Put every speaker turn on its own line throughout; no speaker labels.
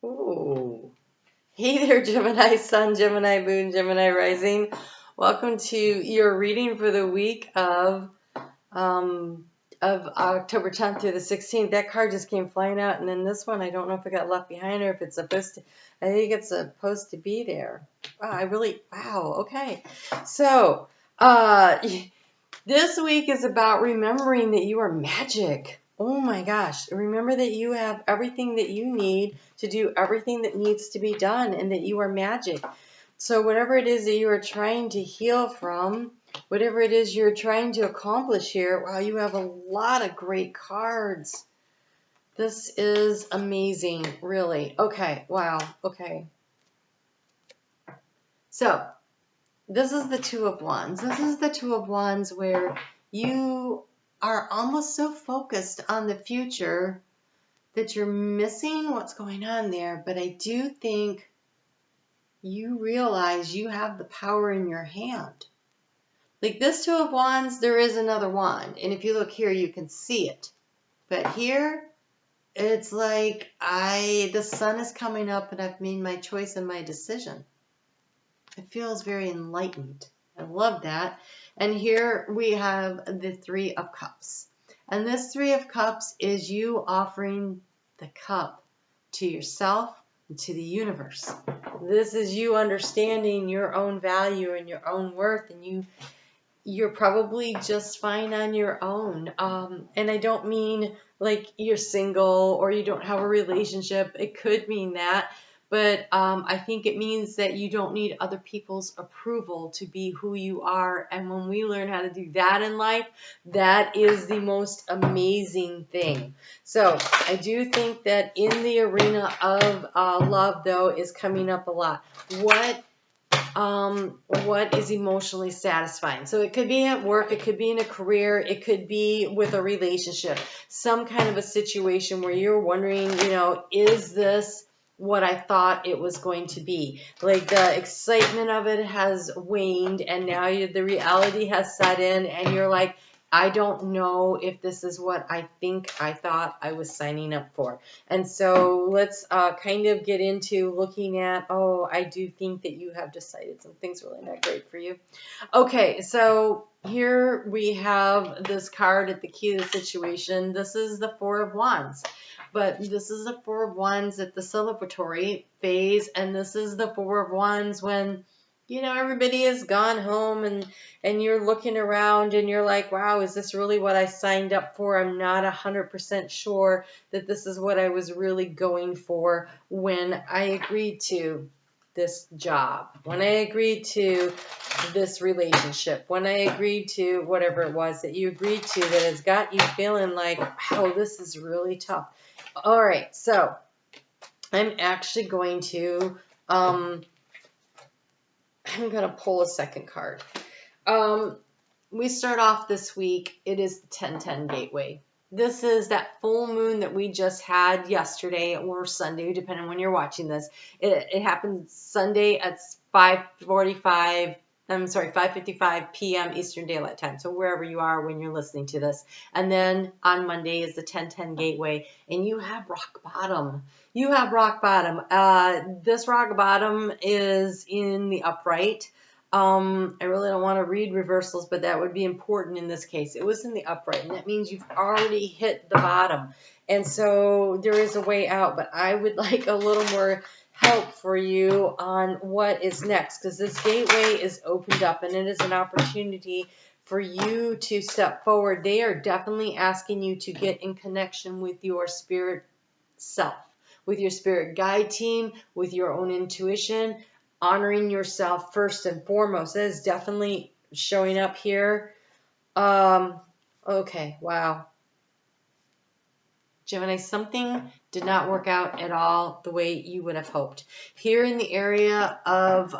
Ooh. Hey there, Gemini Sun, Gemini Moon, Gemini Rising. Welcome to your reading for the week of October 10th through the 16th. That card just came flying out, and then this one, I don't know if it got left behind or if it's supposed to. I think it's supposed to be there. Wow. Okay. So, this week is about remembering that you are magic. Oh my gosh. Remember that you have everything that you need to do everything that needs to be done and that you are magic. So whatever it is that you are trying to heal from, whatever it is you're trying to accomplish here, wow, you have a lot of great cards. This is amazing, really. Okay, wow, okay. So, this is the Two of Wands. This is the Two of Wands where you are almost so focused on the future that you're missing what's going on there. But I do think you realize you have the power in your hand. Like this Two of Wands, there is another wand. And if you look here, you can see it. But here, it's like the sun is coming up and I've made my choice and my decision. It feels very enlightened. I love that. And here we have the Three of Cups. And this Three of Cups is you offering the cup to yourself and to the universe. This is you understanding your own value and your own worth, and you're probably just fine on your own. And I don't mean like you're single or you don't have a relationship. It could mean that. But I think it means that you don't need other people's approval to be who you are. And when we learn how to do that in life, that is the most amazing thing. So I do think that in the arena of love, though, is coming up a lot. What is emotionally satisfying? So it could be at work, it could be in a career, it could be with a relationship, some kind of a situation where you're wondering, is this what I thought it was going to be? Like the excitement of it has waned and now the reality has set in and you're like, I don't know if this is what I think I thought I was signing up for. And so let's kind of get into looking at, I do think that you have decided something's really not great for you. Okay, so here we have this card at the key of the situation. This is the Four of Wands. But this is the Four of Wands at the celebratory phase, and this is the Four of Wands when everybody has gone home and you're looking around and you're like, wow, is this really what I signed up for? I'm not 100% sure that this is what I was really going for when I agreed to this job, when I agreed to this relationship, when I agreed to whatever it was that you agreed to that has got you feeling like, wow, this is really tough. All right, so I'm actually going to pull a second card. We start off this week. It is the 10-10 gateway. This is that full moon that we just had yesterday or Sunday, depending on when you're watching this. It happened Sunday at 5:55 p.m. Eastern Daylight Time. So wherever you are when you're listening to this. And then on Monday is the 10-10 gateway. And you have rock bottom. You have rock bottom. This rock bottom is in the upright. I really don't want to read reversals, but that would be important in this case. It was in the upright, and that means you've already hit the bottom. And so there is a way out, but I would like a little more help for you on what is next, because this gateway is opened up, and it is an opportunity for you to step forward. They are definitely asking you to get in connection with your spirit self, with your spirit guide team, with your own intuition, honoring yourself first and foremost. That is definitely showing up here. Okay, wow. Gemini, something did not work out at all the way you would have hoped. Here in the area of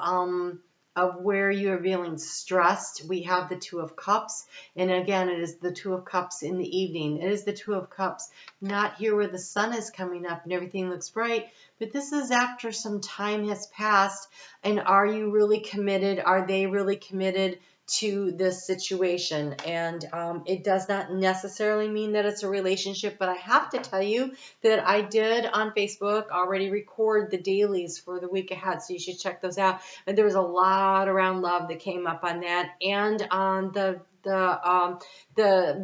where you are feeling stressed, we have the Two of Cups. And again, it is the Two of Cups in the evening. It is the Two of Cups, not here where the sun is coming up and everything looks bright, but this is after some time has passed. And are you really committed? Are they really committed to this situation. And it does not necessarily mean that it's a relationship, but I have to tell you that I did on Facebook already record the dailies for the week ahead, so you should check those out. And there was a lot around love that came up on that, and on the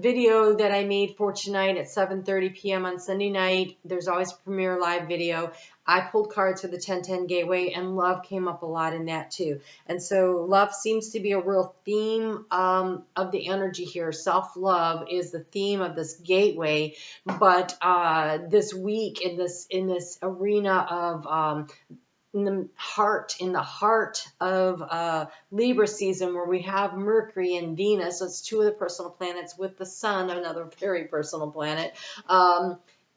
video that I made for tonight at 7:30 p.m. on Sunday night. There's always a premiere live video. I pulled cards for the 1010 Gateway, and love came up a lot in that too. And so love seems to be a real theme of the energy here. Self-love is the theme of this gateway, but this week in this arena of in the heart of Libra season, where we have Mercury and Venus, so it's two of the personal planets, with the Sun, another very personal planet.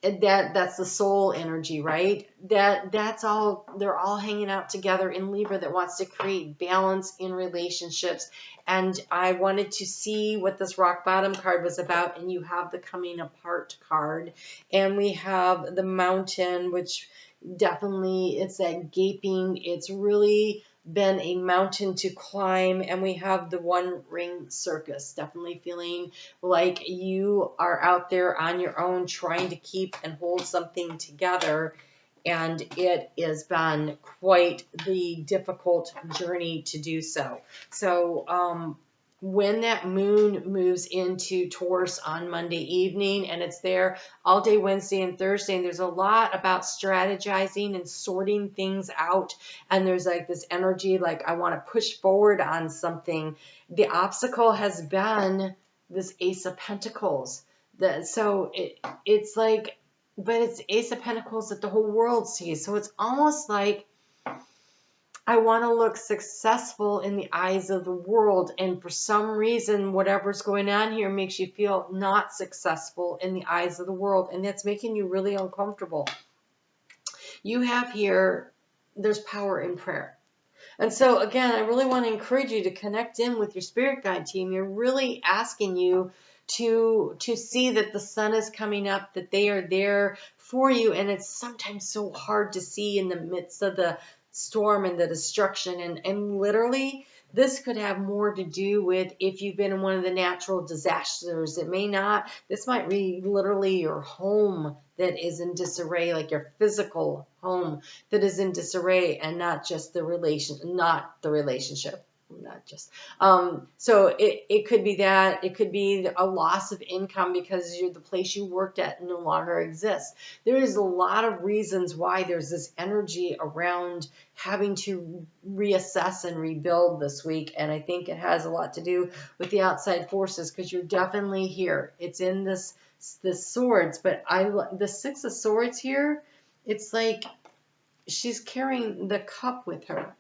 That's the soul energy, right? That's all. They're all hanging out together in Libra, that wants to create balance in relationships. And I wanted to see what this rock bottom card was about. And you have the coming apart card, and we have the Mountain, which definitely, it's that gaping. It's really been a mountain to climb. And we have the One Ring Circus, definitely feeling like you are out there on your own trying to keep and hold something together. And it has been quite the difficult journey to do so. So when that moon moves into Taurus on Monday evening, and it's there all day Wednesday and Thursday, and there's a lot about strategizing and sorting things out, and there's like this energy like I want to push forward on something. The obstacle has been this Ace of Pentacles. So it's like, but it's Ace of Pentacles that the whole world sees. So it's almost like I want to look successful in the eyes of the world, and for some reason, whatever's going on here makes you feel not successful in the eyes of the world, and that's making you really uncomfortable. You have here, there's power in prayer. And so again, I really want to encourage you to connect in with your spirit guide team. You're really asking you to see that the sun is coming up, that they are there for you, and it's sometimes so hard to see in the midst of the storm and the destruction. And literally, this could have more to do with if you've been in one of the natural disasters. It may not. This might be literally your home that is in disarray, like your physical home that is in disarray, and not just the relationship. Not just. So it could be that. It could be a loss of income because the place you worked at no longer exists. There is a lot of reasons why there's this energy around having to reassess and rebuild this week. And I think it has a lot to do with the outside forces, because you're definitely here. It's in this swords, but the Six of Swords here, it's like she's carrying the cup with her.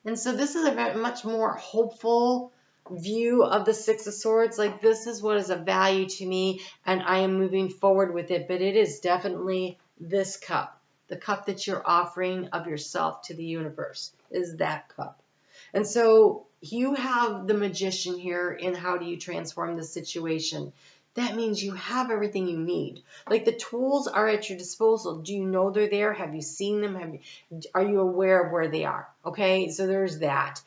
And so this is a very much more hopeful view of the Six of Swords. Like, this is what is of value to me, and I am moving forward with it. But it is definitely this cup. The cup that you're offering of yourself to the universe is that cup. And so you have the Magician here in how do you transform the situation. That means you have everything you need. Like, the tools are at your disposal. Do you know they're there? Have you seen them? Are you aware of where they are? Okay, so there's that.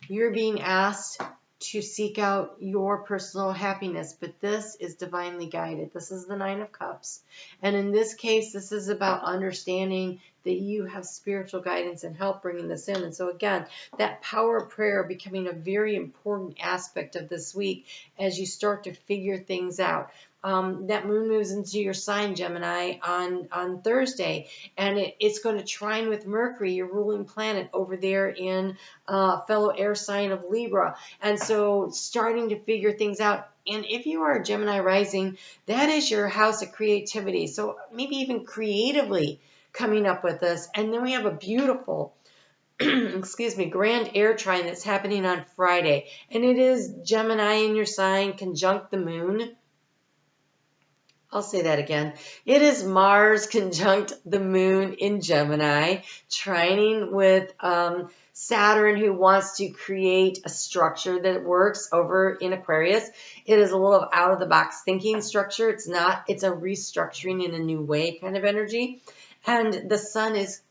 You're being asked to seek out your personal happiness, but this is divinely guided. This is the Nine of Cups. And in this case, this is about understanding that you have spiritual guidance and help bringing this in. And so again, that power of prayer becoming a very important aspect of this week as you start to figure things out. That moon moves into your sign, Gemini, on Thursday, and it's going to trine with Mercury, your ruling planet, over there in fellow air sign of Libra. And so starting to figure things out. And if you are a Gemini rising, that is your house of creativity. So maybe even creatively coming up with this. And then we have a beautiful grand air trine that's happening on Friday. And it is Gemini in your sign conjunct the moon. I'll say that again. It is Mars conjunct the moon in Gemini, trining with Saturn, who wants to create a structure that works over in Aquarius. It is a little out of the box thinking structure. It's a restructuring in a new way kind of energy. And the sun is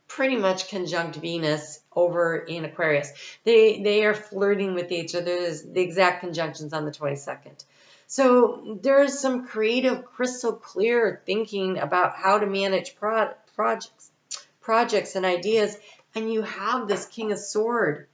pretty much conjunct Venus over in Aquarius. They are flirting with each other. There's the exact conjunctions on the 22nd. So there's some creative, crystal clear thinking about how to manage projects and ideas. And you have this King of Sword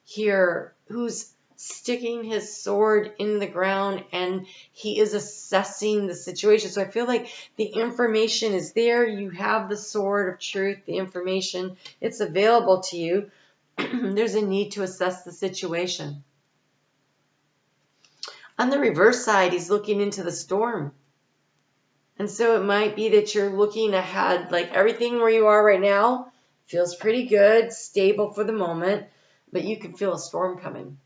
here who's sticking his sword in the ground, and he is assessing the situation. So I feel like the information is there. You have the sword of truth, the information, it's available to you. There's a need to assess the situation. On the reverse side, he's looking into the storm. And so it might be that you're looking ahead, like everything where you are right now feels pretty good, stable for the moment, but you can feel a storm coming.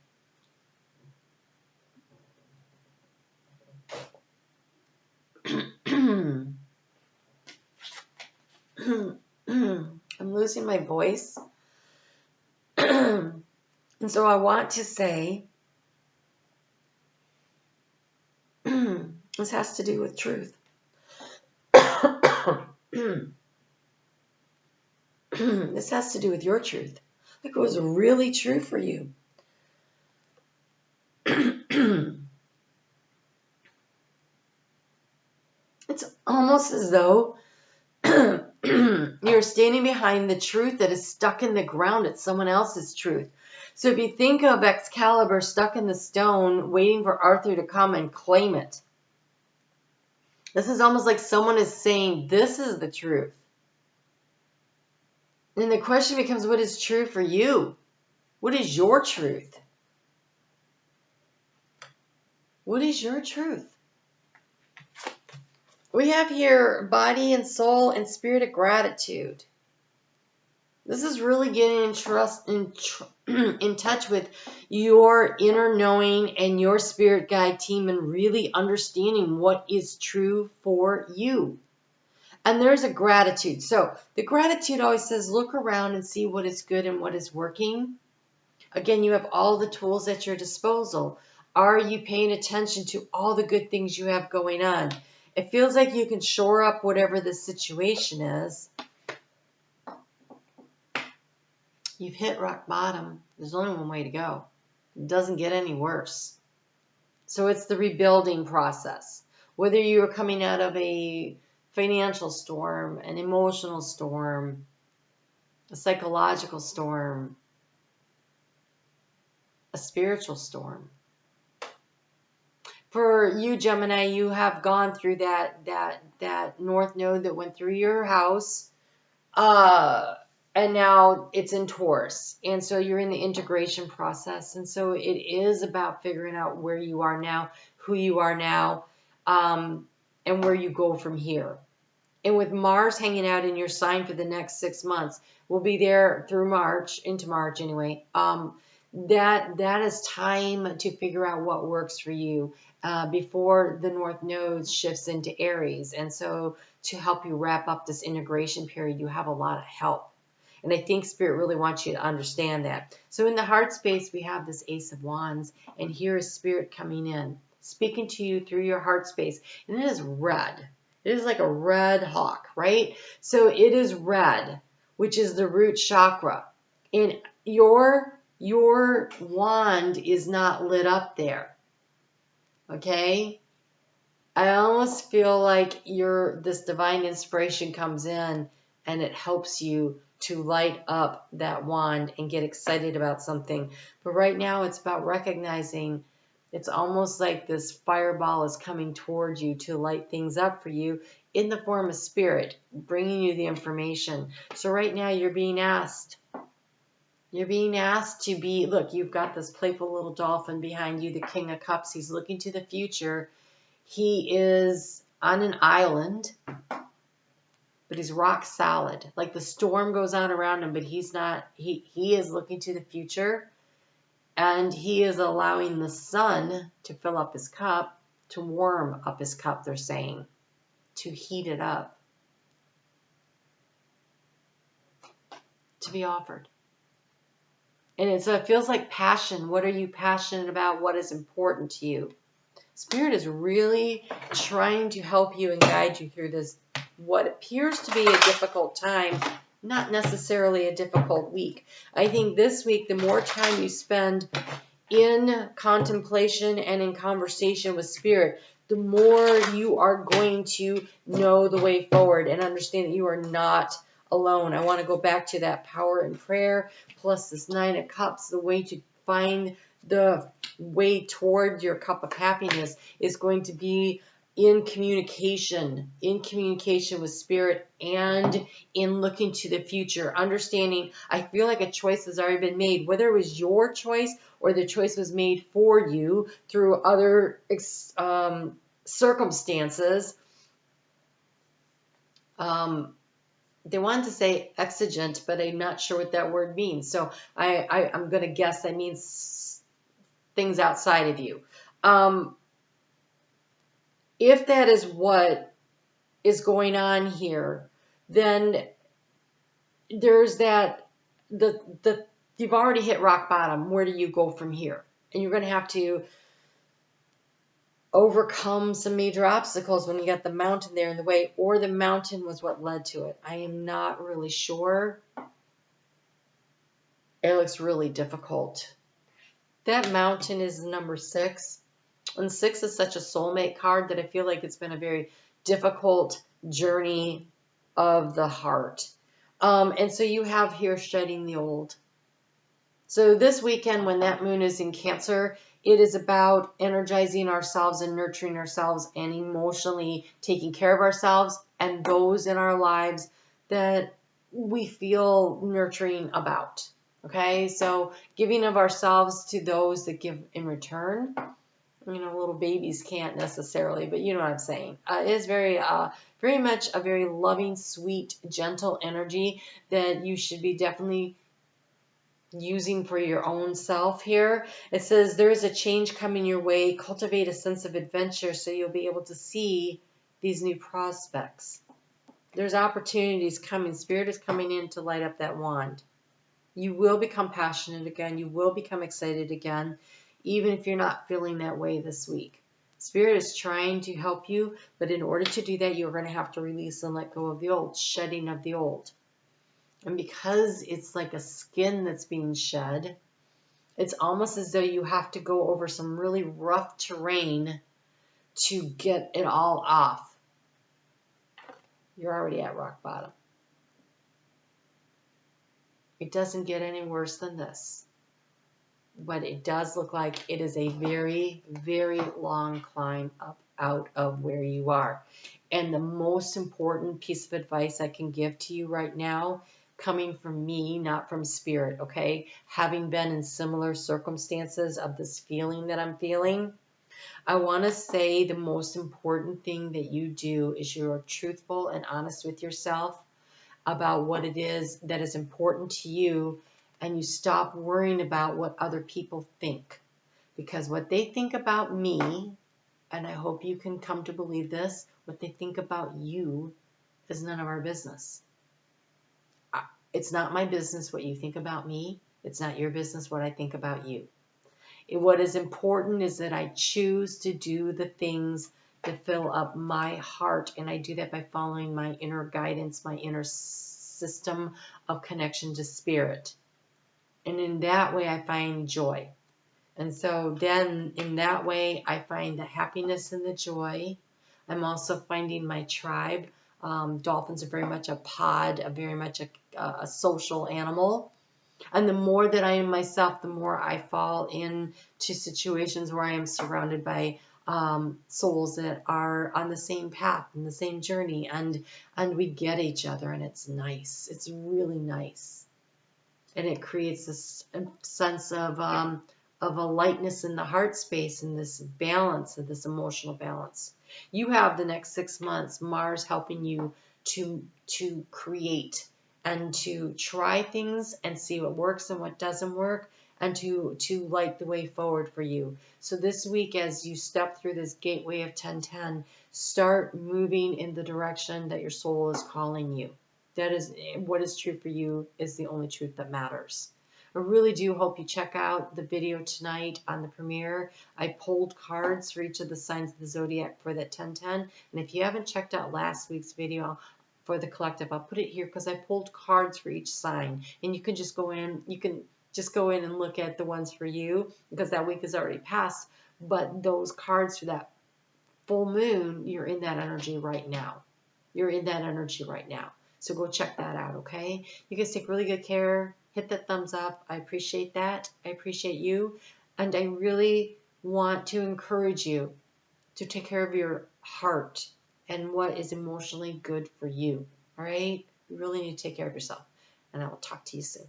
I'm losing my voice. And so I want to say, this has to do with truth. This has to do with your truth. Like it was really true for you. It's almost as though you're standing behind the truth that is stuck in the ground. It's someone else's truth. So if you think of Excalibur stuck in the stone, waiting for Arthur to come and claim it, this is almost like someone is saying, this is the truth. And the question becomes, what is true for you? What is your truth? What is your truth? We have here body and soul and spirit of gratitude. This is really getting in touch with your inner knowing and your spirit guide team and really understanding what is true for you. And there's a gratitude. So the gratitude always says, look around and see what is good and what is working. Again, you have all the tools at your disposal. Are you paying attention to all the good things you have going on? It feels like you can shore up whatever the situation is. You've hit rock bottom. There's only one way to go. It doesn't get any worse. So it's the rebuilding process. Whether you're coming out of a financial storm, an emotional storm, a psychological storm, a spiritual storm. For you, Gemini, you have gone through that north node that went through your house, and now it's in Taurus. And so you're in the integration process. And so it is about figuring out where you are now, who you are now, and where you go from here. And with Mars hanging out in your sign for the next 6 months, we'll be there through March, into March anyway. That is time to figure out what works for you before the North Node shifts into Aries. And so to help you wrap up this integration period, you have a lot of help. And I think Spirit really wants you to understand that. So in the heart space, we have this Ace of Wands, and here is Spirit coming in, speaking to you through your heart space. And it is red. It is like a red hawk, right? So it is red, which is the root chakra. And your wand is not lit up there. Okay? I almost feel like this divine inspiration comes in and it helps you to light up that wand and get excited about something. But right now it's about recognizing it's almost like this fireball is coming towards you to light things up for you in the form of Spirit, bringing you the information. So right now you're being asked. You're being asked to be, look, you've got this playful little dolphin behind you, the King of Cups. He's looking to the future. He is on an island, but he's rock solid. Like the storm goes on around him, but he's not, he is looking to the future. And he is allowing the sun to fill up his cup, to warm up his cup, they're saying, to heat it up, to be offered. And so it feels like passion. What are you passionate about? What is important to you? Spirit is really trying to help you and guide you through this, what appears to be a difficult time not necessarily a difficult week. I think this week, the more time you spend in contemplation and in conversation with Spirit, the more you are going to know the way forward and understand that you are not alone. I want to go back to that power in prayer, plus this 9 of Cups. The way to find the way toward your cup of happiness is going to be in communication with Spirit, and in looking to the future, understanding, I feel like a choice has already been made, whether it was your choice or the choice was made for you through other circumstances. They wanted to say exigent, but I'm not sure what that word means. So I'm going to guess that means things outside of you. If that is what is going on here, then there's that, you've already hit rock bottom. Where do you go from here? And you're going to have to overcome some major obstacles when you got the mountain there in the way, or the mountain was what led to it. I am not really sure. It looks really difficult. That mountain is number 6. And 6 is such a soulmate card that I feel like it's been a very difficult journey of the heart. And so you have here shedding the old. So this weekend, when that moon is in Cancer, it is about energizing ourselves and nurturing ourselves and emotionally taking care of ourselves and those in our lives that we feel nurturing about. Okay, so giving of ourselves to those that give in return. You know, little babies can't necessarily, but you know what I'm saying. It is very much a very loving, sweet, gentle energy that you should be definitely using for your own self here. It says there is a change coming your way. Cultivate a sense of adventure so you'll be able to see these new prospects. There's opportunities coming. Spirit is coming in to light up that wand. You will become passionate again. You will become excited again, even if you're not feeling that way this week. Spirit is trying to help you, but in order to do that, you're going to have to release and let go of the old, shedding of the old. And because it's like a skin that's being shed, it's almost as though you have to go over some really rough terrain to get it all off. You're already at rock bottom. It doesn't get any worse than this. But it does look like it is a very, very long climb up out of where you are. And the most important piece of advice I can give to you right now, coming from me, not from Spirit, okay? Having been in similar circumstances of this feeling that I'm feeling, I want to say the most important thing that you do is you're truthful and honest with yourself about what it is that is important to you, and you stop worrying about what other people think. Because what they think about me, and I hope you can come to believe this, what they think about you is none of our business. It's not my business what you think about me. It's not your business what I think about you. What is important is that I choose to do the things that fill up my heart, and I do that by following my inner guidance, my inner system of connection to Spirit. And in that way, I find joy. And so then in that way, I find the happiness and the joy. I'm also finding my tribe. Dolphins are very much a pod, very much a social animal. And the more that I am myself, the more I fall into situations where I am surrounded by souls that are on the same path and the same journey, and we get each other, and it's nice. It's really nice, and it creates this sense of a lightness in the heart space and this balance, of this emotional balance. You have the next 6 months, Mars helping you to create and to try things and see what works and what doesn't work, and to light the way forward for you. So this week, as you step through this gateway of 1010, start moving in the direction that your soul is calling you. That is what is true for you, is the only truth that matters. I really do hope you check out the video tonight on the premiere. I pulled cards for each of the signs of the zodiac for that 1010. And if you haven't checked out last week's video, for the collective. I'll put it here because I pulled cards for each sign, and you can just go in. You can just go in and look at the ones for you because that week is already passed. But those cards for that full moon, you're in that energy right now. You're in that energy right now. So go check that out, okay? You guys take really good care. Hit that thumbs up. I appreciate that. I appreciate you. And I really want to encourage you to take care of your heart and what is emotionally good for you, all right? You really need to take care of yourself. And I will talk to you soon.